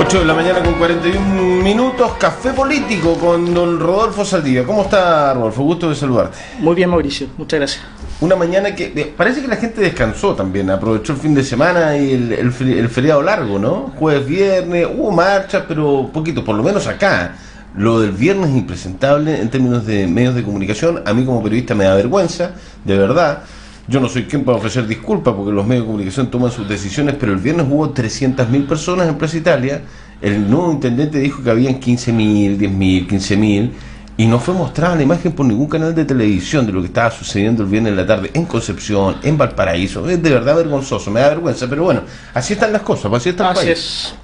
8 de la mañana con 41 minutos, café político con don Rodolfo Saldivia. ¿Cómo está, Rodolfo? Gusto de saludarte. Muy bien, Mauricio, muchas gracias. Una mañana que parece que la gente descansó también, aprovechó el fin de semana y el feriado largo, ¿no? Jueves, viernes, hubo marchas, pero poquito, por lo menos acá. Lo del viernes es impresentable en términos de medios de comunicación. A mí como periodista me da vergüenza, de verdad. Yo no soy quien para ofrecer disculpas porque los medios de comunicación toman sus decisiones, pero el viernes hubo 300.000 personas en Plaza Italia. El nuevo intendente dijo que habían 15.000, 10.000, 15.000 y no fue mostrada la imagen por ningún canal de televisión de lo que estaba sucediendo el viernes en la tarde en Concepción, en Valparaíso. Es de verdad vergonzoso, me da vergüenza, pero bueno, así están las cosas, así está el país. Es.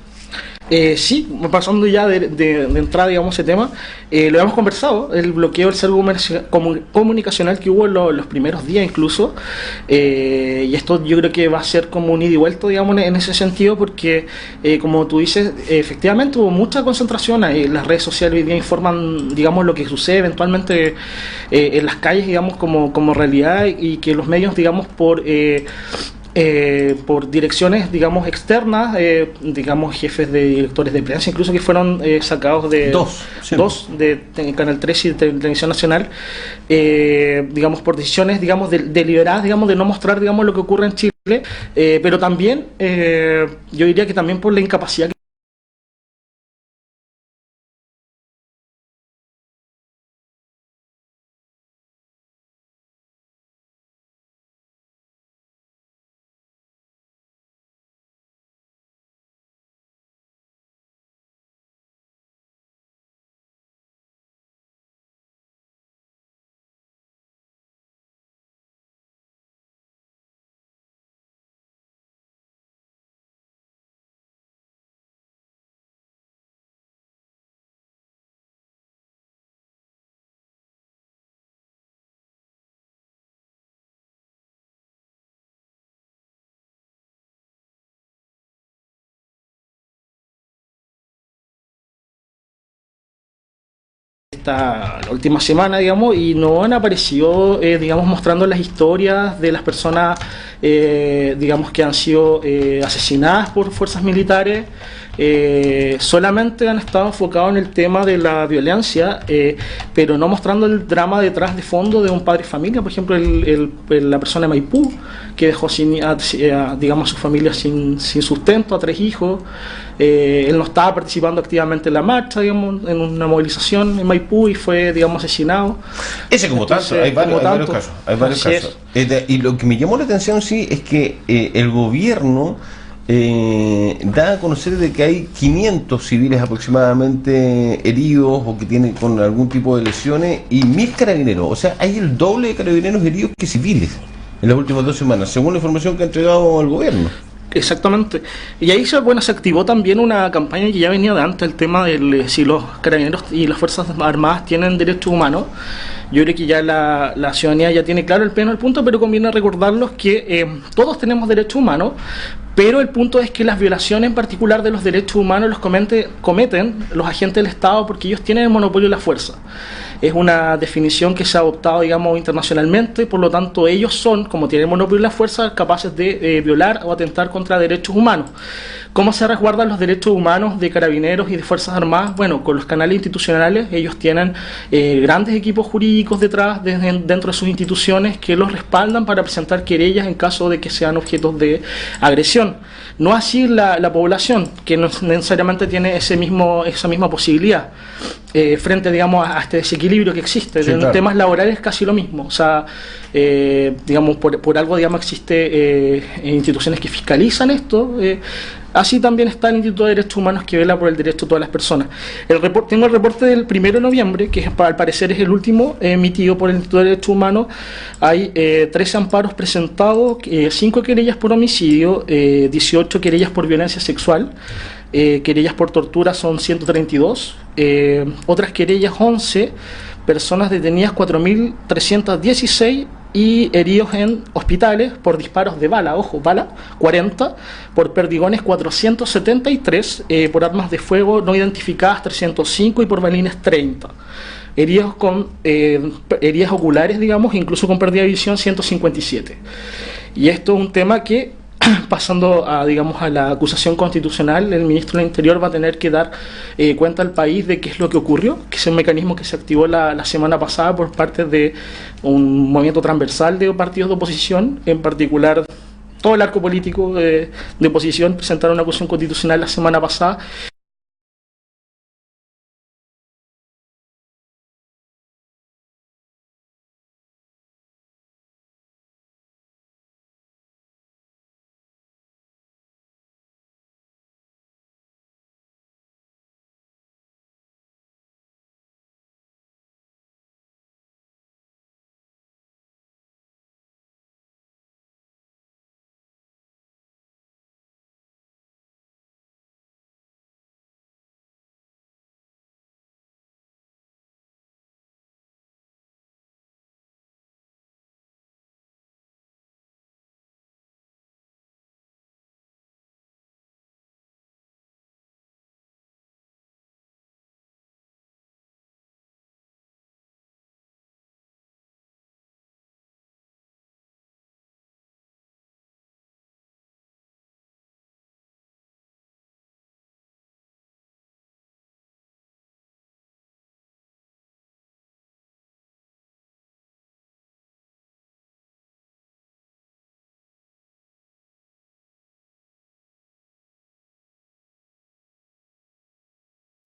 Sí, pasando ya de entrada, digamos, ese tema, lo hemos conversado, el bloqueo del cerco comunicacional que hubo en los primeros días incluso, y esto yo creo que va a ser como un ida y vuelta, digamos, en ese sentido, porque como tú dices, efectivamente hubo mucha concentración, las redes sociales hoy día informan, digamos, lo que sucede eventualmente en las calles, digamos, como realidad, y que los medios, digamos, por direcciones, digamos, externas, digamos, jefes de directores de prensa, incluso que fueron sacados de dos de Canal 3 y de Televisión Nacional, digamos, por decisiones, digamos, deliberadas, digamos, de no mostrar, digamos, lo que ocurre en Chile, pero también, yo diría que también por la incapacidad la última semana, digamos, y no han aparecido, digamos, mostrando las historias de las personas, digamos, que han sido asesinadas por fuerzas militares. Solamente han estado enfocados en el tema de la violencia, pero no mostrando el drama detrás de fondo de un padre y familia. Por ejemplo, la persona de Maipú, que dejó digamos, a su familia sin sustento, a 3 hijos. Él no estaba participando activamente en la marcha, digamos, en una movilización en Maipú, y fue, digamos, asesinado. Ese como tanto, hay varios casos. Y lo que me llamó la atención, sí, es que el gobierno da a conocer de que hay 500 civiles aproximadamente heridos o que tienen con algún tipo de lesiones y 1.000 carabineros. O sea, hay el doble de carabineros heridos que civiles en las últimas 2 semanas, según la información que ha entregado el gobierno. Exactamente. Y ahí se activó también una campaña que ya venía de antes, el tema de si los carabineros y las Fuerzas Armadas tienen derechos humanos. Yo creo que ya la ciudadanía ya tiene claro el pleno del punto, pero conviene recordarlos que todos tenemos derechos humanos, pero el punto es que las violaciones en particular de los derechos humanos los cometen los agentes del Estado porque ellos tienen el monopolio de la fuerza. Es una definición que se ha adoptado, digamos, internacionalmente, por lo tanto ellos son, como tienen el monopolio de la fuerza, capaces de violar o atentar contra derechos humanos. ¿Cómo se resguardan los derechos humanos de carabineros y de Fuerzas Armadas? Bueno, con los canales institucionales. Ellos tienen grandes equipos jurídicos detrás, dentro de sus instituciones, que los respaldan para presentar querellas en caso de que sean objetos de agresión. No así la población, que no necesariamente tiene esa misma posibilidad. Frente, digamos, a este desequilibrio que existe. Sí, en claro. Temas laborales es casi lo mismo. O sea, digamos, por algo, digamos, existe instituciones que fiscalizan esto. Así también está el Instituto de Derechos Humanos, que vela por el derecho de todas las personas. Tengo el reporte del 1 de noviembre, que al parecer es el último emitido por el Instituto de Derechos Humanos. Hay 13 amparos presentados, 5 querellas por homicidio, 18 querellas por violencia sexual, querellas por tortura son 132, otras querellas 11, personas detenidas 4.316 y heridos en hospitales por disparos de bala, ojo, bala, 40, por perdigones 473, por armas de fuego no identificadas 305 y por balines 30. Heridos con heridas oculares, digamos, incluso con pérdida de visión 157. Y esto es un tema que pasando a, digamos, a la acusación constitucional, el ministro del Interior va a tener que dar cuenta al país de qué es lo que ocurrió, que es un mecanismo que se activó la semana pasada por parte de un movimiento transversal de partidos de oposición, en particular todo el arco político de oposición presentaron una acusación constitucional la semana pasada.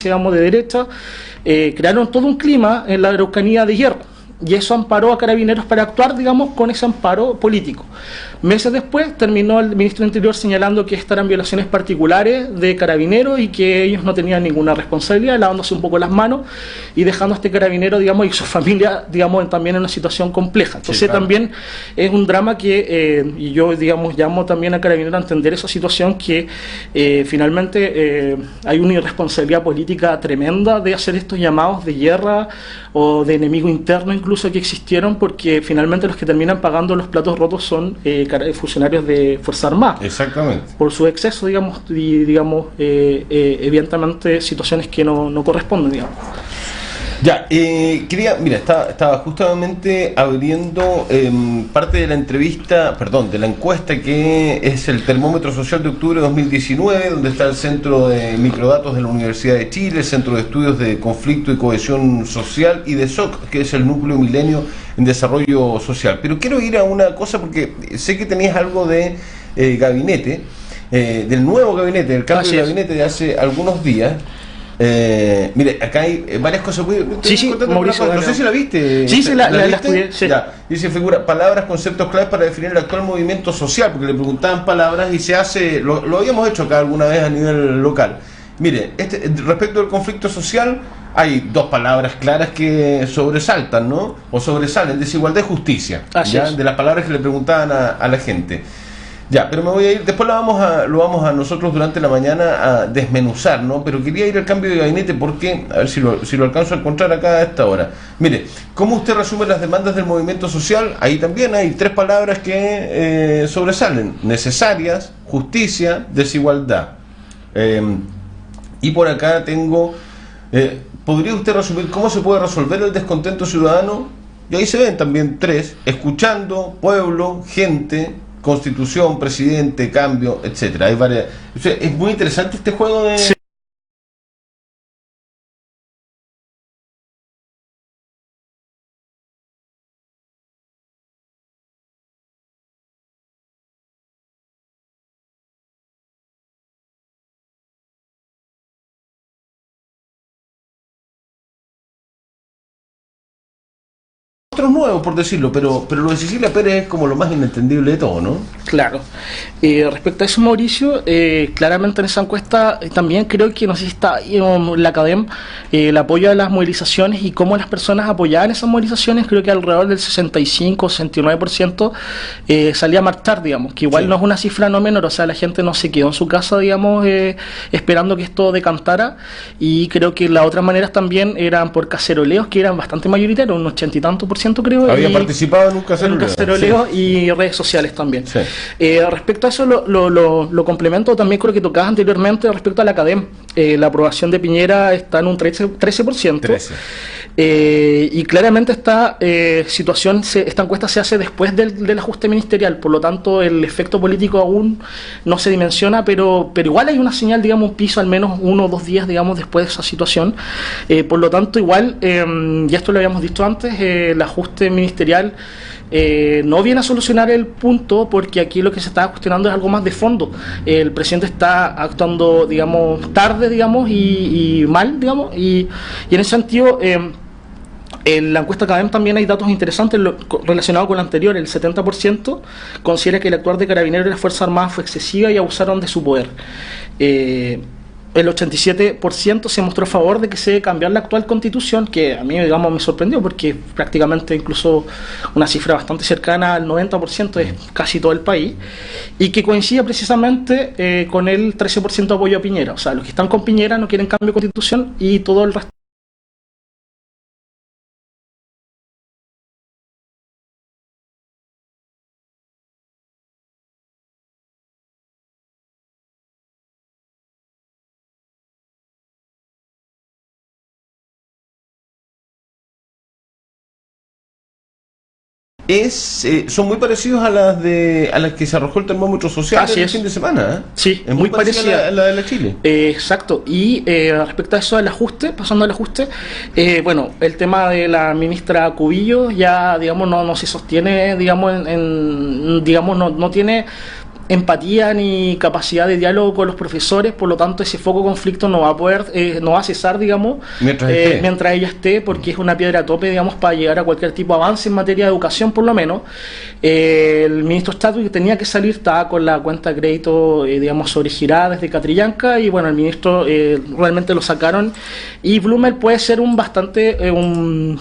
Digamos, de derecha, crearon todo un clima en la Araucanía de hierro. Y eso amparó a Carabineros para actuar, digamos, con ese amparo político. Meses después terminó el ministro del Interior señalando que estas eran violaciones particulares de Carabineros y que ellos no tenían ninguna responsabilidad, lavándose un poco las manos y dejando a este carabinero, digamos, y su familia, digamos, también en una situación compleja. Entonces, sí, claro, también es un drama que, y yo, digamos, llamo también a Carabineros a entender esa situación que finalmente hay una irresponsabilidad política tremenda de hacer estos llamados de guerra o de enemigo interno incluso que existieron, porque finalmente los que terminan pagando los platos rotos son funcionarios de Fuerza Armada. Exactamente. Por su exceso, digamos, y digamos, evidentemente situaciones que no corresponden, digamos. Ya, mira, estaba justamente abriendo parte de la entrevista, perdón, de la encuesta que es el termómetro social de octubre de 2019, donde está el Centro de Microdatos de la Universidad de Chile, el Centro de Estudios de Conflicto y Cohesión Social, y de SOC, que es el Núcleo Milenio en Desarrollo Social. Pero quiero ir a una cosa, porque sé que tenías algo de gabinete, del nuevo gabinete, del cambio de gabinete de hace algunos días. Mire, acá hay varias cosas. Sí, Mauricio, no sé si la viste. Sí, la estudié. Sí. Ya. Dice, figura palabras, conceptos claves para definir el actual movimiento social, porque le preguntaban palabras y se hace, lo habíamos hecho acá alguna vez a nivel local. Mire, respecto al conflicto social, hay dos palabras claras que sobresaltan, ¿no? O sobresalen: desigualdad y justicia. ¿Ya? De las palabras que le preguntaban a la gente. Ya, pero me voy a ir, después lo vamos a nosotros durante la mañana a desmenuzar, ¿no? Pero quería ir al cambio de gabinete porque, a ver si lo alcanzo a encontrar acá a esta hora. Mire, ¿cómo usted resume las demandas del movimiento social? Ahí también hay tres palabras que sobresalen: necesarias, justicia, desigualdad. Y por acá tengo, ¿podría usted resumir cómo se puede resolver el descontento ciudadano? Y ahí se ven también tres: escuchando, pueblo, gente, Constitución, presidente, cambio, etcétera. Hay varias. O sea, es muy interesante este juego de. Sí. Otros nuevos, por decirlo, pero lo de Cecilia Pérez es como lo más inentendible de todo, ¿no? Claro. Respecto a eso, Mauricio, claramente en esa encuesta también creo que, no sé si está en la Academ, el apoyo a las movilizaciones y cómo las personas apoyaban esas movilizaciones, creo que alrededor del 65-69% salía a marchar, digamos, que igual sí, no es una cifra no menor, o sea, la gente no se quedó en su casa, digamos, esperando que esto decantara, y creo que las otras maneras también eran por caceroleos, que eran bastante mayoritarios, un 80 y tanto % creo. Había participado en un caceroleo. Sí, y redes sociales también. Sí. Respecto a eso, lo complemento también con lo que tocabas anteriormente respecto a la Academ. la aprobación de Piñera está en un 13%. 13. Y claramente esta esta encuesta se hace después del ajuste ministerial, por lo tanto el efecto político aún no se dimensiona, pero igual hay una señal, digamos, un piso al menos 1 o 2 días, digamos, después de esa situación. Por lo tanto, igual, y esto lo habíamos dicho antes, el ajuste ministerial no viene a solucionar el punto, porque aquí lo que se está cuestionando es algo más de fondo. El presidente está actuando, digamos, tarde, digamos, y mal, digamos, y en ese sentido, en la encuesta CADEM también hay datos interesantes relacionados con lo anterior. El 70% considera que el actuar de Carabineros y las Fuerzas Armadas fue excesiva y abusaron de su poder. El 87% se mostró a favor de que se debe cambiar la actual constitución, que a mí, digamos, me sorprendió, porque prácticamente incluso una cifra bastante cercana al 90% es casi todo el país, y que coincide precisamente con el 13% de apoyo a Piñera. O sea, los que están con Piñera no quieren cambio de constitución y todo el resto. Son muy parecidos a las que se arrojó el termómetro social Así el es. fin de semana. Sí, Es muy parecida parecida. a la de la Chile. Exacto. Y respecto a eso del ajuste, pasando al ajuste, bueno, el tema de la ministra Cubillo ya, digamos, no se sostiene, digamos, digamos, no tiene empatía ni capacidad de diálogo con los profesores, por lo tanto ese foco de conflicto no va a poder, no va a cesar, digamos, mientras ella esté, porque es una piedra a tope, digamos, para llegar a cualquier tipo de avance en materia de educación, por lo menos. El ministro Chadwick tenía que salir, estaba con la cuenta de crédito, digamos, sobregirada desde Catrillanca, y bueno, el ministro realmente lo sacaron, y Blumel puede ser un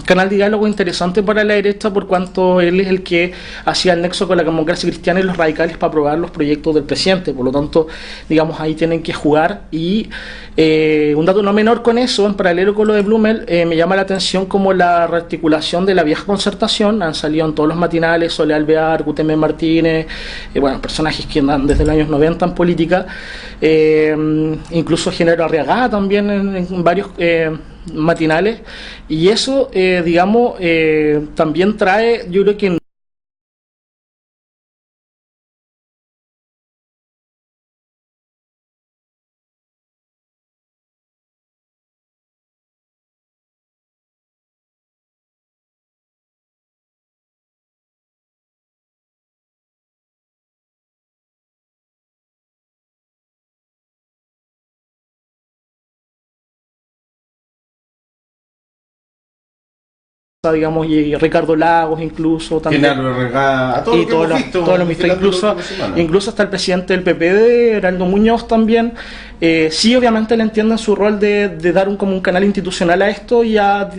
canal de diálogo interesante para la derecha, por cuanto él es el que hacía el nexo con la democracia cristiana y los radicales para aprobar los proyectos del presidente. Por lo tanto, digamos, ahí tienen que jugar. Y un dato no menor con eso, en paralelo con lo de Blumel, me llama la atención como la rearticulación de la vieja concertación. Han salido en todos los matinales Soledad Alvear, Gutemé Martínez, bueno, personajes que andan desde los años 90 en política, incluso Genaro Arriagada también en varios matinales, y eso, digamos, también trae, yo creo que digamos, y Ricardo Lagos incluso también, Genaro Regada, a todo y lo que hemos visto, todos los ministros, incluso hasta el presidente del PPD, Heraldo Muñoz también. Sí, obviamente le entienden su rol de dar como un canal institucional a esto y a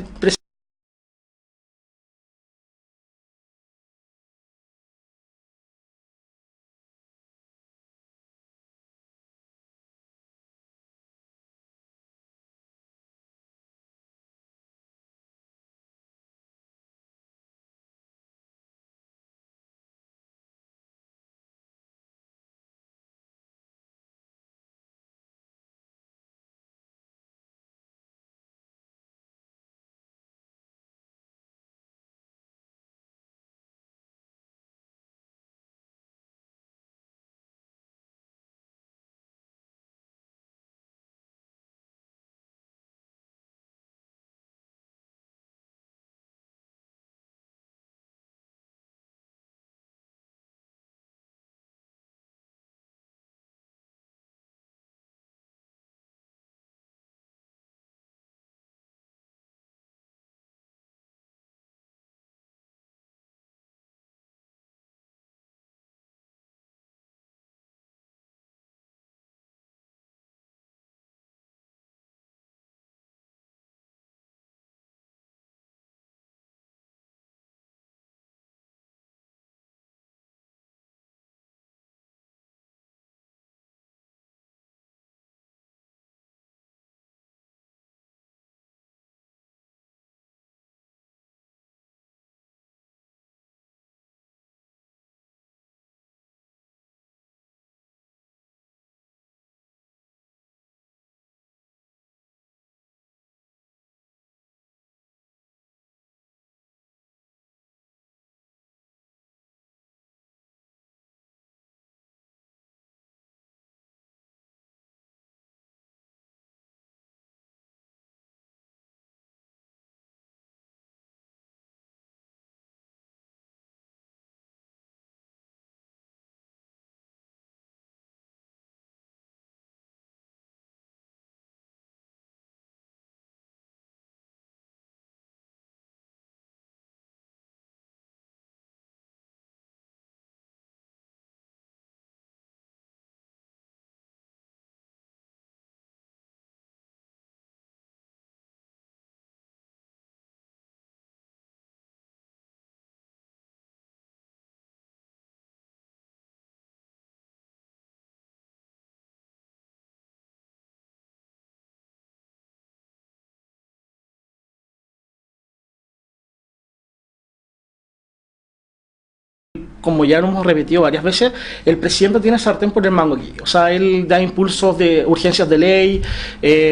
como ya lo hemos repetido varias veces, el presidente tiene sartén por el mango aquí. O sea, él da impulsos de urgencias de ley,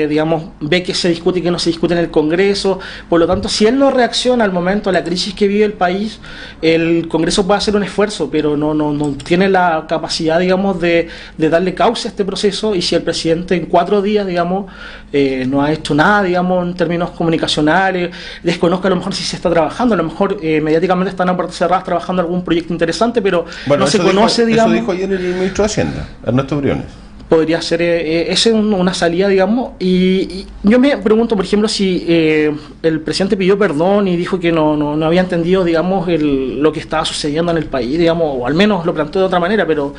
digamos, ve que se discute y que no se discute en el Congreso. Por lo tanto, si él no reacciona al momento, a la crisis que vive el país, el Congreso puede hacer un esfuerzo, pero no tiene la capacidad, digamos, de darle cauce a este proceso. Y si el presidente en 4 días, digamos, no ha hecho nada, digamos, en términos comunicacionales, desconozca a lo mejor si se está trabajando, a lo mejor mediáticamente están a puertas cerradas trabajando algún proyecto interesante, pero bueno, no se conoce, digamos. Eso dijo ayer el ministro de Hacienda, Ernesto Briones. Podría ser esa es una salida, digamos, y yo me pregunto, por ejemplo, si el presidente pidió perdón y dijo que no había entendido, digamos, lo que estaba sucediendo en el país, digamos, o al menos lo planteó de otra manera, pero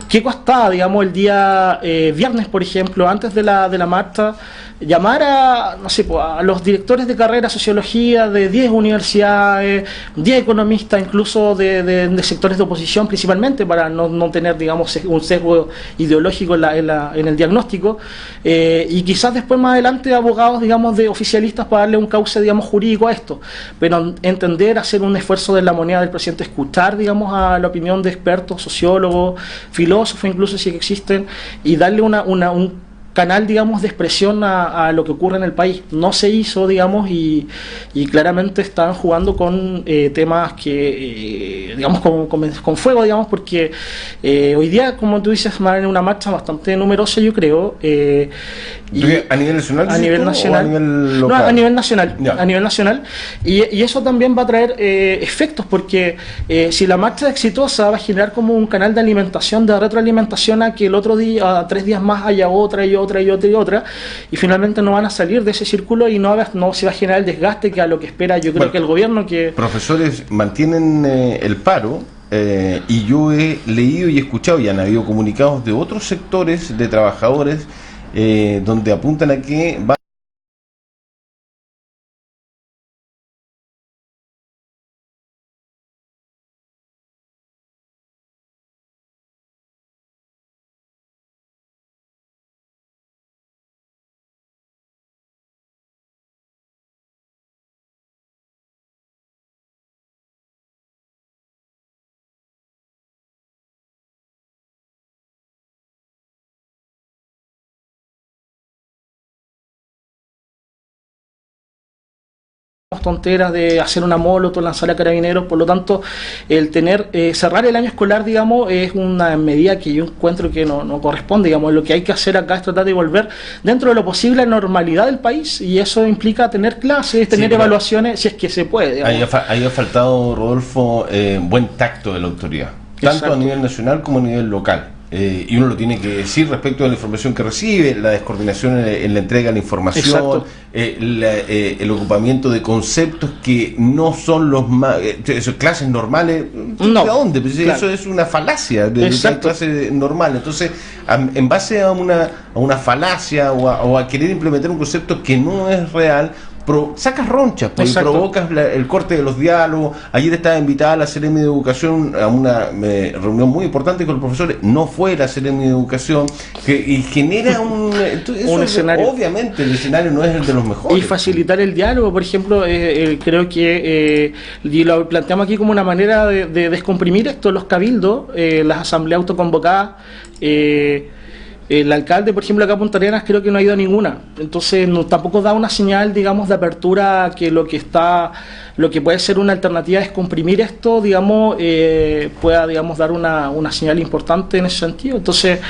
¿qué costaba, digamos, el día viernes, por ejemplo, antes de la marcha, llamar a, no sé, a los directores de carrera de sociología de 10 universidades, 10 economistas, incluso de sectores de oposición principalmente, para no tener, digamos, un sesgo ideológico en el diagnóstico, y quizás después más adelante abogados, digamos, de oficialistas para darle un cauce, digamos, jurídico a esto, pero entender, hacer un esfuerzo de la moneda del presidente, escuchar, digamos, a la opinión de expertos, sociólogos, filósofos incluso si existen, y darle un canal, digamos, de expresión a lo que ocurre en el país. No se hizo, digamos, y claramente están jugando con temas que, digamos, con fuego, digamos, porque hoy día, como tú dices, en una marcha bastante numerosa, yo creo. ¿A nivel nacional? A nivel nacional. ¿O a nivel local? No, a nivel nacional. Ya. A nivel nacional. Y eso también va a traer efectos, porque si la marcha es exitosa, va a generar como un canal de alimentación, de retroalimentación, a que el otro día, a 3 días más, haya otra y otra y otra y otra, y finalmente no van a salir de ese círculo y no se va a generar el desgaste que a lo que espera, yo creo, que el gobierno que... Profesores mantienen el paro, y yo he leído y escuchado, y han habido comunicados de otros sectores de trabajadores donde apuntan a que va tonteras de hacer una molotov, lanzar a carabineros. Por lo tanto, el tener cerrar el año escolar, digamos, es una medida que yo encuentro que no corresponde, digamos. Lo que hay que hacer acá es tratar de volver dentro de lo posible a la normalidad del país, y eso implica tener clases, tener evaluaciones, si es que se puede, ahí ha faltado, Rodolfo, buen tacto de la autoridad, tanto Exacto. a nivel nacional como a nivel local. Y uno lo tiene que decir respecto a la información que recibe, la descoordinación en la entrega de la información, el ocupamiento de conceptos que no son los más... clases normales, No, ¿de dónde? Pues claro. eso es una falacia de clase normal. Entonces, en base a una falacia o a querer implementar un concepto que no es real, sacas ronchas, pues, y provocas el corte de los diálogos. Ayer estaba invitada la Seremi de Educación a una reunión muy importante con los profesores, no fue la Seremi de Educación, y genera un escenario. Obviamente el escenario no es el de los mejores. Y facilitar el diálogo, por ejemplo, creo que y lo planteamos aquí como una manera de descomprimir esto, los cabildos, las asambleas autoconvocadas. El alcalde, por ejemplo, acá en Punta Arenas, creo que no ha ido a ninguna. Entonces, tampoco da una señal, digamos, de apertura, que lo que puede ser una alternativa es comprimir esto, digamos, pueda, digamos, dar una señal importante en ese sentido. Entonces,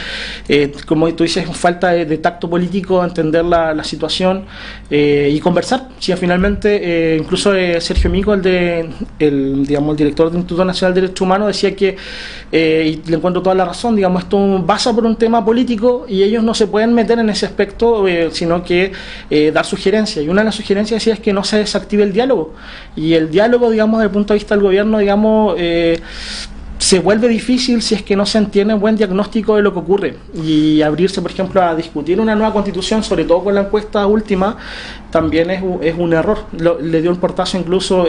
como tú dices, falta de tacto político, entender la situación y conversar. Si finalmente, incluso Sergio Mico, el director del Instituto Nacional de Derechos Humanos, decía que, y le encuentro toda la razón, digamos, esto pasa por un tema político, y ellos no se pueden meter en ese aspecto, sino que dar sugerencias. Y una de las sugerencias decía es que no se desactive el diálogo. Y el diálogo, digamos, desde el punto de vista del gobierno, digamos, se vuelve difícil si es que no se entiende un buen diagnóstico de lo que ocurre. Y abrirse, por ejemplo, a discutir una nueva constitución, sobre todo con la encuesta última, también es un error. Le dio un portazo incluso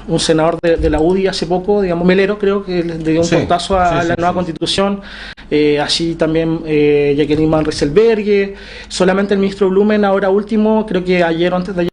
un senador de la UDI hace poco, digamos, Melero, creo que le dio un portazo a la nueva constitución. Así también Jacqueline Van Rieselberghe, solamente el ministro Blumen ahora último, creo que ayer o antes de ayer,